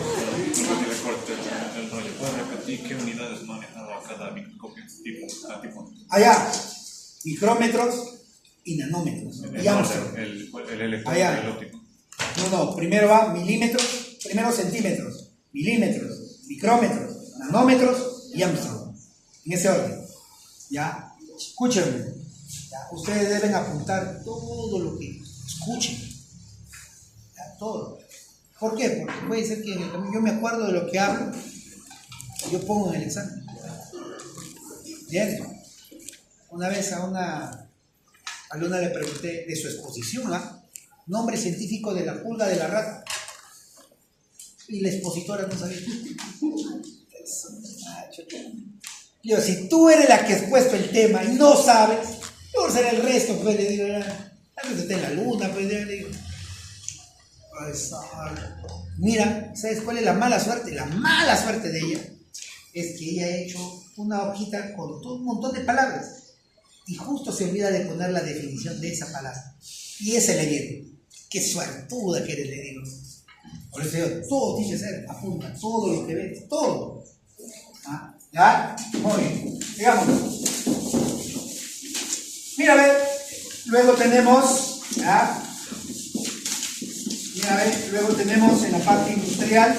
¿Puedes repetir qué unidades manejaba cada microscopio? Tipo.
Allá, micrómetros y nanómetros. Y Armstrong.
El electrónico
Allá.
y el óptico.
No, primero va milímetros, primero centímetros, milímetros, micrómetros, nanómetros y Armstrong. En ese orden. ¿Ya? Escúchenme. ¿Ya? Ustedes deben apuntar todo lo que escuchen. ¿Ya? Todo. ¿Por qué? Porque puede ser que en el camino yo me acuerdo de lo que hablo y yo pongo en el examen. ¿Bien? Una vez a una alumna le pregunté de su exposición, nombre científico de la pulga de la rata. Y la expositora no sabía. Yo, si tú eres la que has puesto el tema y no sabes, por ser el resto, pues le digo, tal vez esté en la luna, pues le digo. Pues, mira, ¿sabes cuál es la mala suerte? La mala suerte de ella es que ella ha hecho una hojita con todo un montón de palabras y justo se olvida de poner la definición de esa palabra. Y ese le viene. Qué suertuda que eres, le digo. Por eso yo, todo tiene que ser, apunta, todo lo que ves, todo. ¿Ya? Muy bien. Digamos. Luego tenemos, ¿ya? Mira, a ver, luego tenemos en la parte industrial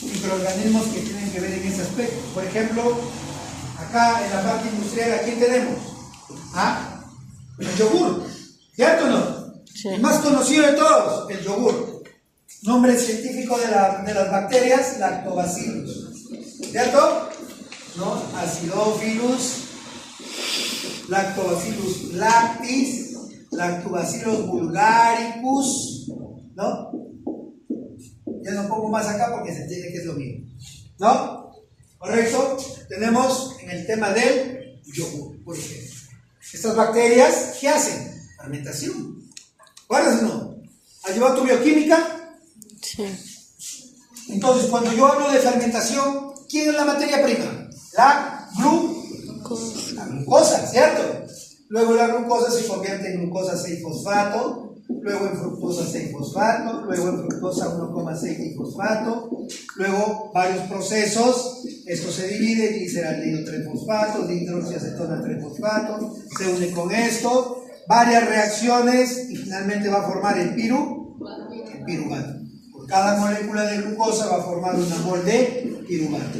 microorganismos que tienen que ver en ese aspecto. Por ejemplo, acá en la parte industrial, ¿a quién tenemos? ¿Ah? El yogur, ¿cierto o no?
Sí.
El más conocido de todos, el yogur. Nombre científico de las bacterias, Lactobacillus. ¿Cierto? ¿No? Acidophilus, Lactobacillus lactis, Lactobacillus vulgaricus, ¿no? Ya no pongo más acá porque se entiende que es lo mismo, ¿no? ¿Correcto? Tenemos en el tema del yogur, por ejemplo. Estas bacterias, ¿qué hacen? Fermentación. ¿Guardas o no? ¿Has llevado tu bioquímica?
Sí.
Entonces, cuando yo hablo de fermentación, ¿quién es la materia prima? La glucosa, ¿cierto? Luego la glucosa se convierte en glucosa 6-fosfato, luego en fructosa 6-fosfato, luego en fructosa 1,6-fosfato, luego varios procesos, esto se divide, gliceraldehído 3-fosfato, dihidroxiacetona 3-fosfato, se une con esto, varias reacciones y finalmente va a formar el piruvato. Por cada molécula de glucosa va a formar una mol de piruvato.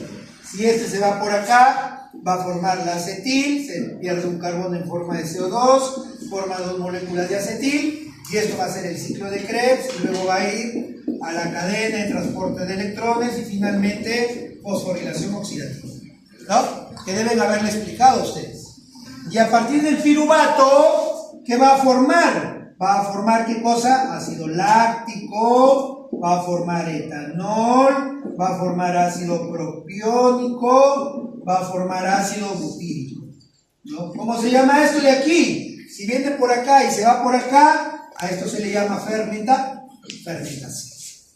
Si este se va por acá, va a formar la acetil, se pierde un carbono en forma de CO2, forma 2 moléculas de acetil, y esto va a ser el ciclo de Krebs, y luego va a ir a la cadena de transporte de electrones y finalmente fosforilación oxidativa, ¿no? Que deben haberle explicado a ustedes. Y a partir del piruvato, ¿qué va a formar? Va a formar ¿qué cosa? Ácido láctico, va a formar etanol, va a formar ácido propiónico, va a formar ácido butírico, ¿no? ¿Cómo se llama esto de aquí? Si viene por acá y se va por acá, a esto se le llama fermentación,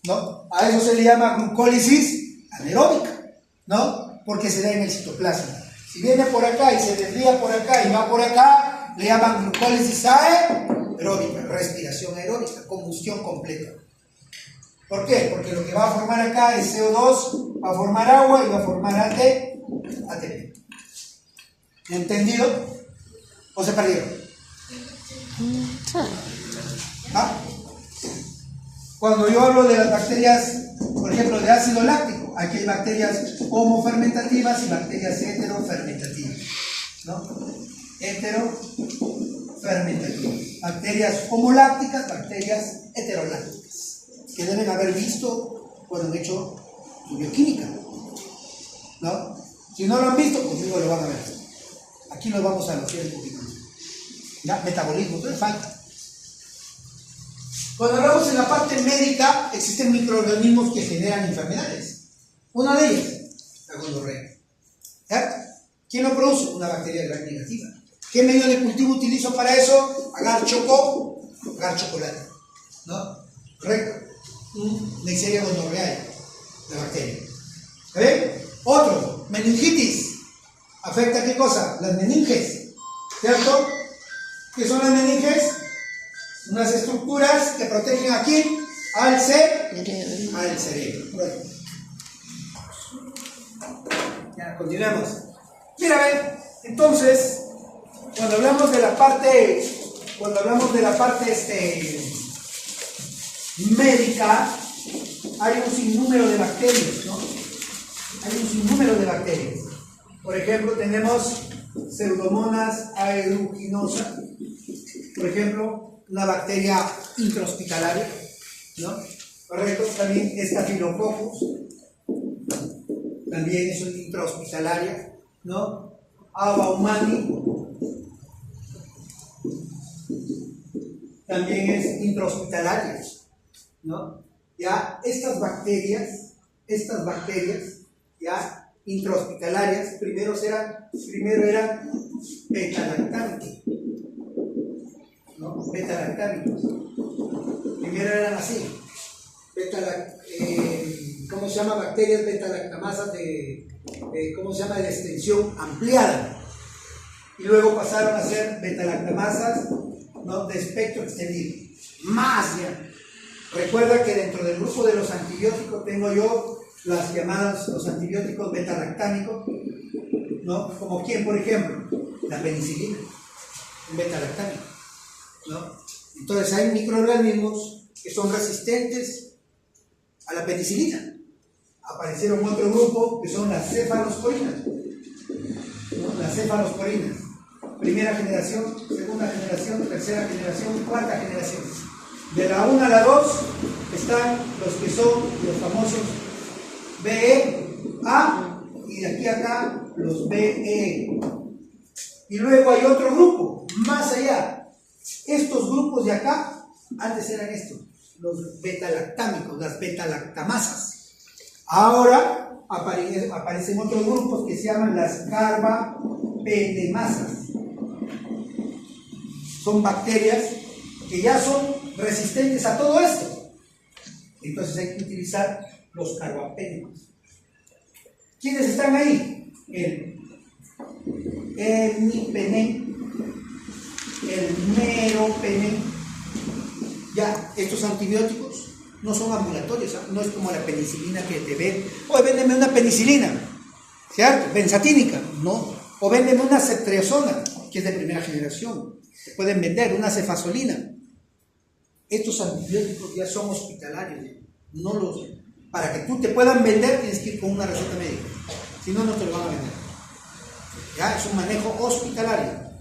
¿no? A eso se le llama glucólisis anaeróbica, ¿no? Porque se da en el citoplasma. Si viene por acá y se desvía por acá y va por acá, le llaman glucólisis aeróbica, respiración aeróbica, combustión completa. ¿Por qué? Porque lo que va a formar acá es CO2, va a formar agua y va a formar ATP. ¿Entendido? ¿O se perdieron?
Sí.
¿Ah? Cuando yo hablo de las bacterias, por ejemplo, de ácido láctico, aquí hay bacterias homofermentativas y bacterias heterofermentativas, ¿no? Heterofermentativas. Bacterias homolácticas, bacterias heterolácticas, que deben haber visto cuando han hecho su bioquímica, ¿no? Si no lo han visto, conmigo lo van a ver. Aquí lo vamos a elogiar un poquito. ¿Ya? Metabolismo, entonces falta. Cuando hablamos en la parte médica, existen microorganismos que generan enfermedades. Una de ellas, la gonorrea. ¿Ya? ¿Quién lo produce? Una bacteria gram negativa. ¿Qué medio de cultivo utilizo para eso? Agar chocolate, ¿no? ¿Correcto? Neisseria gonorreae, la bacteria. ¿Ven? Otro, meningitis. ¿Afecta qué cosa? Las meninges, ¿cierto? ¿Qué son las meninges? Unas estructuras que protegen a quién? Al cerebro. Bueno. Ya, continuemos. Mira, ven, entonces, cuando hablamos de la parte médica, hay un sinnúmero de bacterias, ¿no? Hay un sinnúmero de bacterias. Por ejemplo, tenemos Pseudomonas aeruginosa, por ejemplo, una bacteria intrahospitalaria, ¿no? Correcto, también Staphylococcus, también es una intrahospitalaria, ¿no? Abaumani, también es intrahospitalaria, ¿no? Ya estas bacterias, ya intrahospitalarias, primero eran beta-lactámicos, ¿no? Beta-lactámicos. Primero eran así, ¿cómo se llama? Bacterias beta-lactamasas de extensión ampliada. Y luego pasaron a ser beta-lactamasas, ¿no? De espectro extendido. Más ya. Recuerda que dentro del grupo de los antibióticos tengo yo los antibióticos beta-lactámicos, ¿no? Como quién, por ejemplo, la penicilina, un beta-lactámico, ¿no? Entonces hay microorganismos que son resistentes a la penicilina. Aparecieron otro grupo que son las cefalosporinas, ¿no? Las cefalosporinas. Primera generación, segunda generación, tercera generación, cuarta generación. De la 1 a la 2 están los que son los famosos BE-A y de aquí a acá los BE. Y luego hay otro grupo, más allá. Estos grupos de acá, antes eran estos, los betalactámicos, las betalactamasas. Ahora aparecen otros grupos que se llaman las carbapenemasas. Son bacterias que ya son resistentes a todo esto. Entonces hay que utilizar los carbapenemas. ¿Quiénes están ahí? El imipenem, el meropenem. Ya, estos antibióticos no son ambulatorios, no es como la penicilina que te ven. Oye, véndeme una penicilina, ¿cierto? Benzatínica, no. O véndeme una ceftriaxona, que es de primera generación. Te pueden vender una cefazolina. Estos antibióticos ya son hospitalarios. No los, para que tú te puedan vender tienes que ir con una receta médica. Si no, no te lo van a vender. Ya, es un manejo hospitalario.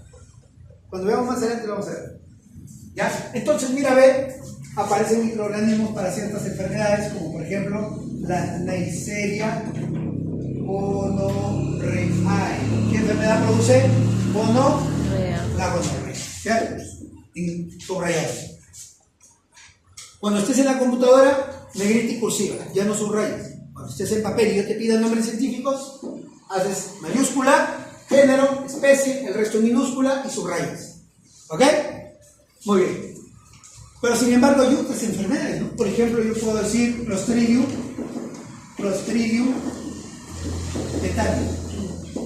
Cuando veamos más adelante lo vamos a ver. ¿Ya? Entonces, mira, ve, aparecen microorganismos para ciertas enfermedades, como por ejemplo la Neisseria gonorrhoeae. ¿Qué enfermedad produce? La gonorrea. ¿Cierto? Subrayado. Cuando estés en la computadora, negrita y cursiva, ya no subrayas. Cuando estés en papel y yo te pida nombres científicos, haces mayúscula, género, especie, el resto en minúscula y subrayas. ¿Ok? Muy bien. Pero sin embargo hay otras enfermedades, ¿no? Por ejemplo, yo puedo decir Clostridium tetani.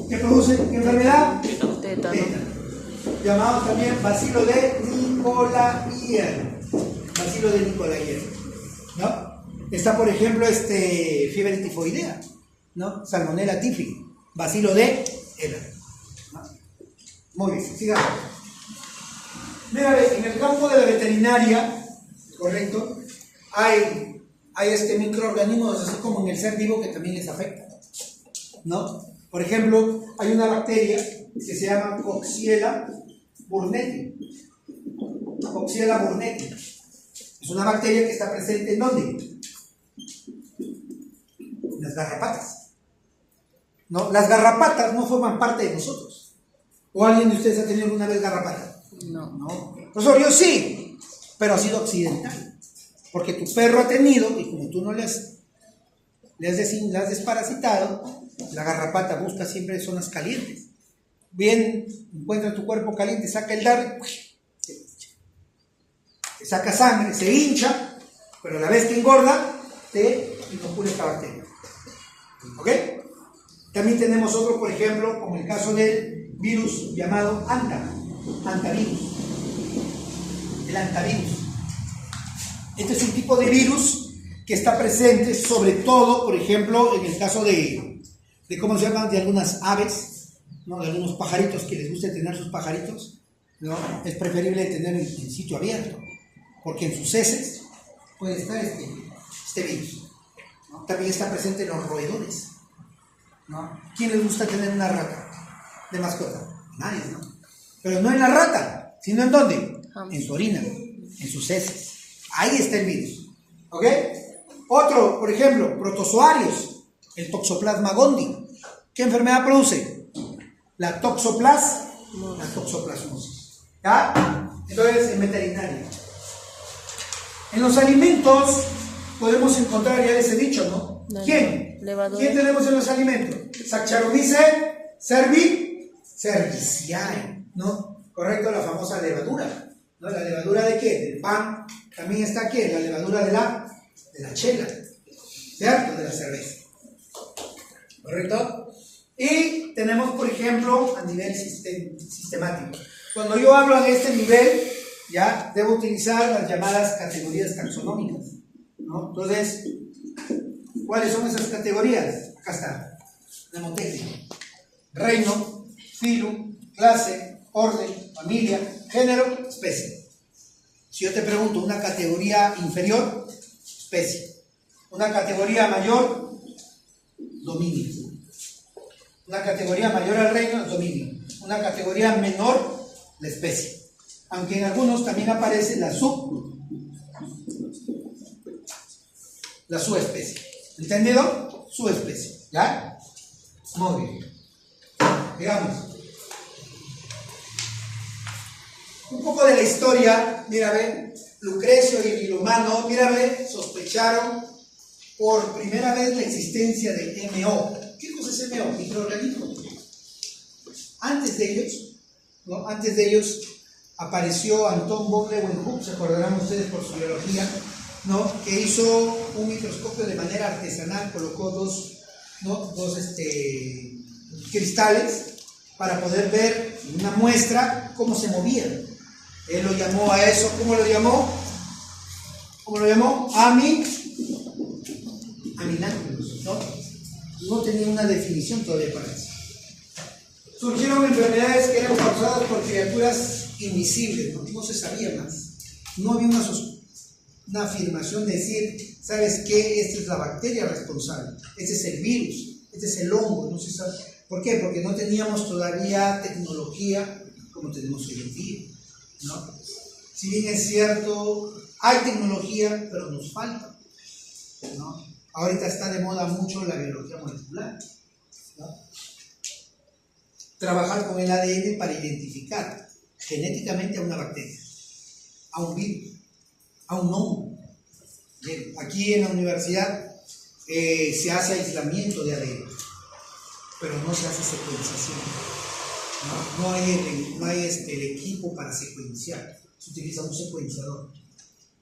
¿Qué produce? ¿Qué enfermedad?
Tétano.
Llamado también bacilo de Nicolaier. Bacilo de Nicolaier, ¿no? Está, por ejemplo, fiebre tifoidea, ¿no? Salmonella typhi, bacilo de Ehrlich, ¿no? Muy bien, sigamos. Mira, en el campo de la veterinaria, ¿correcto? Hay microorganismos, así como en el ser vivo, que también les afecta, ¿no? Por ejemplo, hay una bacteria que se llama Coxiella burnetii. Coxiella burnetii. Es una bacteria que está presente ¿en dónde? En las garrapatas. ¿No? Las garrapatas no forman parte de nosotros. ¿O alguien de ustedes ha tenido alguna vez garrapata? No. Profesor, yo sí, pero ha sido accidental. Porque tu perro ha tenido, y como tú no le has desparasitado, la garrapata busca siempre zonas calientes. Bien, encuentra tu cuerpo caliente, saca el dardo, te saca sangre, se hincha, pero a la vez que engorda, te inocula esta bacteria. ¿Ok? También tenemos otro, por ejemplo, como el caso del virus llamado antavirus. El antavirus. Este es un tipo de virus que está presente sobre todo, por ejemplo, en el caso de ¿cómo se llaman? De algunas aves, ¿no? De algunos pajaritos que les guste tener sus pajaritos, ¿no? Es preferible tener en sitio abierto, porque en sus heces puede estar este virus, ¿no? También está presente en los roedores, ¿no? ¿Quién les gusta tener una rata de mascota? Nadie, ¿no? Pero no en la rata, sino ¿en dónde? En su orina, en sus heces. Ahí está el virus. ¿Ok? Otro, por ejemplo, protozoarios, el Toxoplasma gondii. ¿Qué enfermedad produce? La toxoplasmosis. ¿Ya? Entonces, en veterinaria. En los alimentos podemos encontrar, ya les he dicho, ¿no? ¿Quién?
Levadura.
¿Quién tenemos en los alimentos? Saccharomyces cerevisiae, ¿no? Correcto, la famosa levadura, ¿no? ¿La levadura de qué? Del pan. También está ¿qué? La levadura de la chela, ¿cierto? De la cerveza. ¿Correcto? Y tenemos, por ejemplo, a nivel sistemático. Cuando yo hablo a este nivel, ya debo utilizar las llamadas categorías taxonómicas, ¿no? Entonces, ¿cuáles son esas categorías? Acá está. Mnemotecnia. Reino, filo, clase, orden, familia, género, especie. Si yo te pregunto una categoría inferior, especie. Una categoría mayor, dominio. Una categoría mayor al reino, dominio. Una categoría menor, la especie. Aunque en algunos también aparece la subespecie. ¿Entendido? Subespecie. ¿Ya? Muy bien. Digamos. Un poco de la historia, mira, ve, Lucrecio y Filomeno, mira, ve, sospecharon por primera vez la existencia de MO. ¿Qué cosa es MO? Microorganismos. Antes de ellos, ¿no? Antes de ellos apareció Anton von Leeuwenhoek, se acordarán ustedes por su biología, ¿no? Que hizo un microscopio de manera artesanal, colocó dos cristales para poder ver en una muestra cómo se movían. Él lo llamó a eso, ¿cómo lo llamó? ¿Cómo lo llamó? Amináculos, ¿no? No tenía una definición todavía para eso. Surgieron enfermedades que eran causadas por criaturas invisibles, no se sabía más. No había una afirmación de decir, ¿sabes qué? Esta es la bacteria responsable, este es el virus, este es el hongo, no se sabe. ¿Por qué? Porque no teníamos todavía tecnología como tenemos hoy en día, ¿no? Si bien es cierto, hay tecnología, pero nos falta, ¿no? Ahorita está de moda mucho la biología molecular, ¿no? Trabajar con el ADN para identificar genéticamente a una bacteria, a un virus, a un hongo. Bien, aquí en la universidad se hace aislamiento de ADN, pero no se hace secuenciación. No hay el equipo para secuenciar, se utiliza un secuenciador.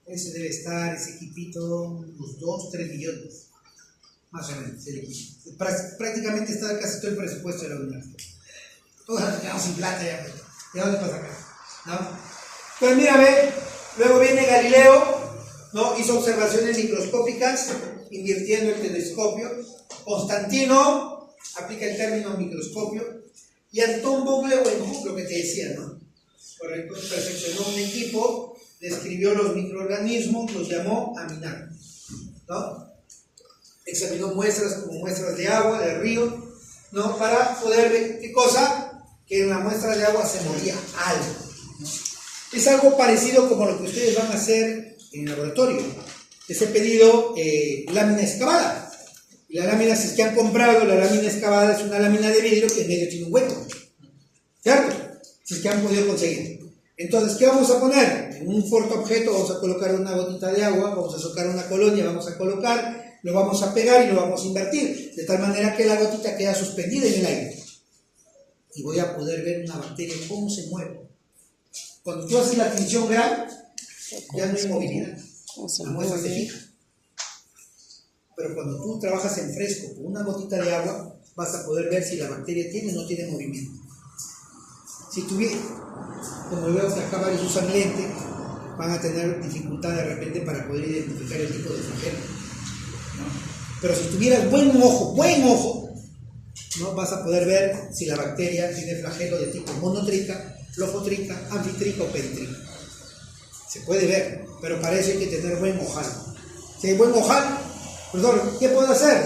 Ese debe estar, ese equipito, unos 2-3 millones, más o menos, el equipo. Prácticamente está casi todo el presupuesto de la universidad. Todos nos quedamos sin plata ya, ¿de dónde pasa acá? ¿No? Pero mira, ve, luego viene Galileo, ¿no? Hizo observaciones microscópicas, invirtiendo el telescopio. Constantino aplica el término microscopio. Y Anton von Leeuwenhoek, lo que te decía, ¿no? Correcto, perfeccionó un equipo, describió los microorganismos, los llamó amináculos, ¿no? Examinó muestras como muestras de agua, de río, ¿no? Para poder ver qué cosa, que en una muestra de agua se moría algo, ¿no? Es algo parecido como lo que ustedes van a hacer en el laboratorio. Les he pedido lámina excavada. Y la lámina, si es que han comprado, la lámina excavada es una lámina de vidrio que en medio tiene un hueco, ¿cierto? Si es que han podido conseguir. Entonces, ¿qué vamos a poner? En un portaobjeto vamos a colocar una gotita de agua, vamos a sacar una colonia, vamos a colocar, lo vamos a pegar y lo vamos a invertir, de tal manera que la gotita queda suspendida en el aire. Y voy a poder ver una bacteria cómo se mueve. Cuando tú haces la tinción grande, ya no hay movilidad, la muestra se fija. Pero cuando tú trabajas en fresco con una gotita de agua, vas a poder ver si la bacteria tiene o no tiene movimiento. Si tuviera, como veo que acá varios usan lente, van a tener dificultad de repente para poder identificar el tipo de flagelo, ¿no? Pero si tuvieras buen ojo, ¿no? Vas a poder ver si la bacteria tiene flagelo de tipo monotrica, lofotrica, anfitrica o peritrica. Se puede ver, pero para eso hay que tener buen ojal. Si hay buen ojal, profesor, ¿qué puedo hacer?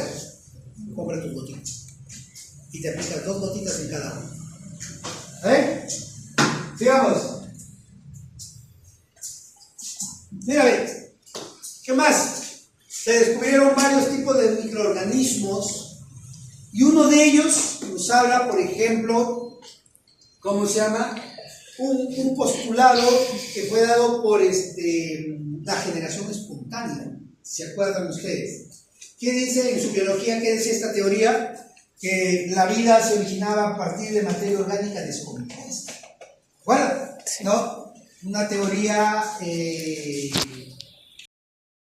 Compra tus gotitas y te aplicas 2 gotitas en cada uno. Sigamos. Mira, ve, ¿qué más? Se descubrieron varios tipos de microorganismos y uno de ellos nos habla, por ejemplo, ¿cómo se llama? Un postulado que fue dado por la generación espontánea. ¿Se acuerdan ustedes? ¿Qué dice en su biología? ¿Qué decía esta teoría? Que la vida se originaba a partir de materia orgánica descompuesta. Bueno, ¿no? Una teoría